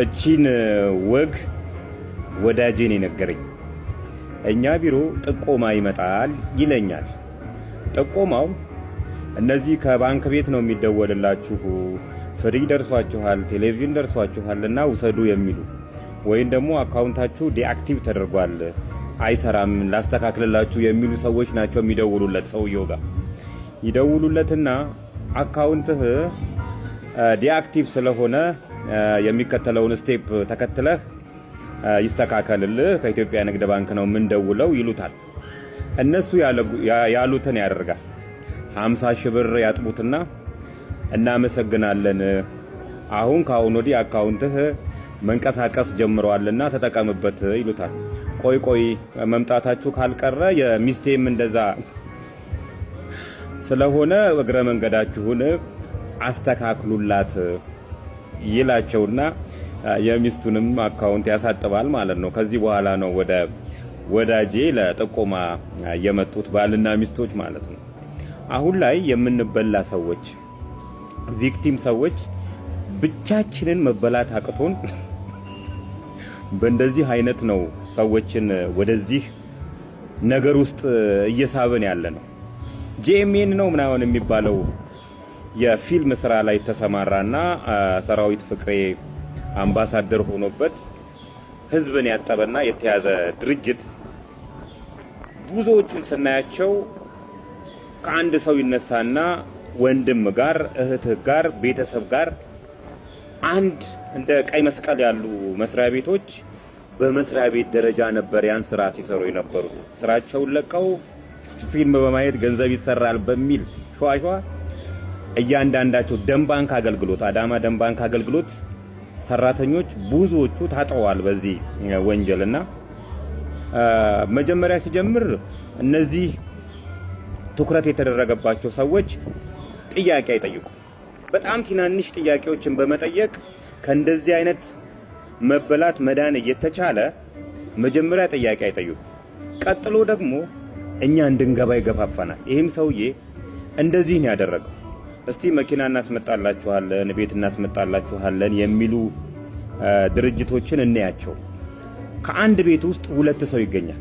እቺን ወግ ወዳጄን የነገረኝ። እኛ ቢሮ ጥቆማ ይመጣል ይለኛል። ጥቆማው እነዚህ ከባንክ ቤት ነው የሚደወልላችሁ፣ ፍሪ ደርሷችኋል፣ ቴሌቪዥን ደርሷችኋልና ውሰዱ የሚሉ ወይም ደግሞ አካውንታችሁ ዲአክቲቭ ተደርጓል አይሰራም ላስተካክልላችሁ የሚሉ ሰዎች ናቸው የሚደውሉለት። ሰውየው ጋር ይደውሉለትና አካውንትህ ዲአክቲቭ ስለሆነ የሚከተለውን ስቴፕ ተከትለህ ይስተካከልልህ ከኢትዮጵያ ንግድ ባንክ ነው የምንደውለው ይሉታል። እነሱ ያሉትን ያደርጋል። 50 ሺህ ብር ያጥቡትና እናመሰግናለን፣ አሁን ከአሁን ወዲህ አካውንትህ መንቀሳቀስ ጀምሯልና ተጠቀምበት ይሉታል። ቆይ መምጣታችሁ ካልቀረ የሚስቴም እንደዛ ስለሆነ እግረ መንገዳችሁን አስተካክሉላት ይላቸውና የሚስቱንም አካውንት ያሳጥባል ማለት ነው። ከዚህ በኋላ ነው ወደ ወዳጄ ለጥቆማ የመጡት ባልና ሚስቶች ማለት ነው። አሁን ላይ የምንበላ ሰዎች፣ ቪክቲም ሰዎች ብቻችንን መበላት አቅቶን በእንደዚህ አይነት ነው ሰዎችን ወደዚህ ነገር ውስጥ እየሳበን ያለ ነው። ጂኤምኤን ነው ምናምን የሚባለው የፊልም ስራ ላይ ተሰማራና ሰራዊት ፍቅሬ አምባሳደር ሆኖበት ህዝብን ያጠበና የተያዘ ድርጅት ብዙዎቹን ስናያቸው ከአንድ ሰው ይነሳና ወንድም ጋር፣ እህት ጋር፣ ቤተሰብ ጋር አንድ እንደ ቀይ መስቀል ያሉ መስሪያ ቤቶች በመስሪያ ቤት ደረጃ ነበር ያን ስራ ሲሰሩ የነበሩት። ስራቸውን ለቀው ፊልም በማየት ገንዘብ ይሰራል በሚል ሸዋሸዋ እያንዳንዳቸው ደም ባንክ አገልግሎት፣ አዳማ ደም ባንክ አገልግሎት ሰራተኞች ብዙዎቹ ታጠዋል በዚህ ወንጀልና መጀመሪያ ሲጀምር እነዚህ ትኩረት የተደረገባቸው ሰዎች ጥያቄ አይጠይቁ። በጣም ትናንሽ ጥያቄዎችን በመጠየቅ ከእንደዚህ አይነት መበላት መዳን እየተቻለ መጀመሪያ ጥያቄ አይጠይቁ። ቀጥሎ ደግሞ እኛ እንድንገባ ይገፋፋናል። ይህም ሰውዬ እንደዚህ ነው ያደረገው። እስቲ መኪና እናስመጣላችኋለን፣ ቤት እናስመጣላችኋለን የሚሉ ድርጅቶችን እናያቸው። ከአንድ ቤት ውስጥ 2 ሰው ይገኛል።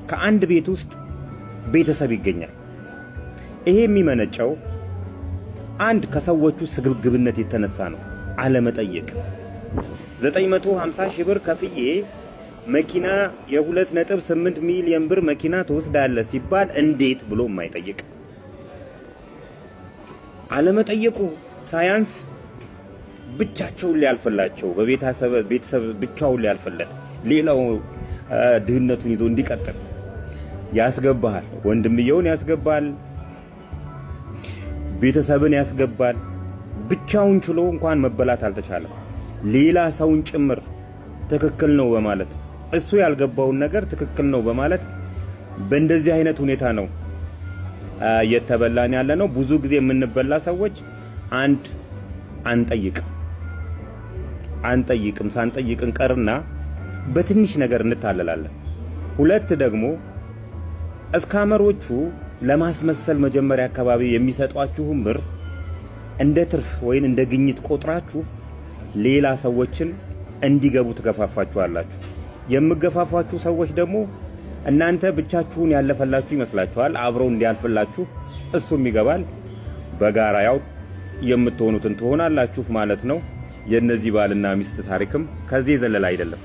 ከአንድ ቤት ውስጥ ቤተሰብ ይገኛል። ይሄ የሚመነጨው አንድ ከሰዎቹ ስግብግብነት የተነሳ ነው። አለመጠየቅ። 950 ሺህ ብር ከፍዬ መኪና የ2.8 ሚሊዮን ብር መኪና ትወስዳለህ ሲባል እንዴት ብሎ የማይጠይቅ አለመጠየቁ ሳያንስ ብቻቸውን ሊያልፈላቸው በቤተሰብ ብቻውን ሊያልፈለት ሌላው ድህነቱን ይዞ እንዲቀጥል ያስገባል። ወንድምየውን ያስገባል፣ ቤተሰብን ያስገባል። ብቻውን ችሎ እንኳን መበላት አልተቻለም። ሌላ ሰውን ጭምር ትክክል ነው በማለት እሱ ያልገባውን ነገር ትክክል ነው በማለት በእንደዚህ አይነት ሁኔታ ነው እየተበላን ያለ ነው። ብዙ ጊዜ የምንበላ ሰዎች አንድ አንጠይቅም፣ ሳንጠይቅ እንቀርና በትንሽ ነገር እንታለላለን። 2 ደግሞ እስካመሮቹ ለማስመሰል መጀመሪያ አካባቢ የሚሰጧችሁን ብር እንደ ትርፍ ወይም እንደ ግኝት ቆጥራችሁ ሌላ ሰዎችን እንዲገቡ ትገፋፋችኋላችሁ። የምገፋፋችሁ ሰዎች ደግሞ እናንተ ብቻችሁን ያለፈላችሁ ይመስላችኋል። አብረው እንዲያልፍላችሁ እሱም ይገባል። በጋራ ያው የምትሆኑትን ትሆናላችሁ ማለት ነው። የነዚህ ባልና ሚስት ታሪክም ከዚህ ዘለላ አይደለም።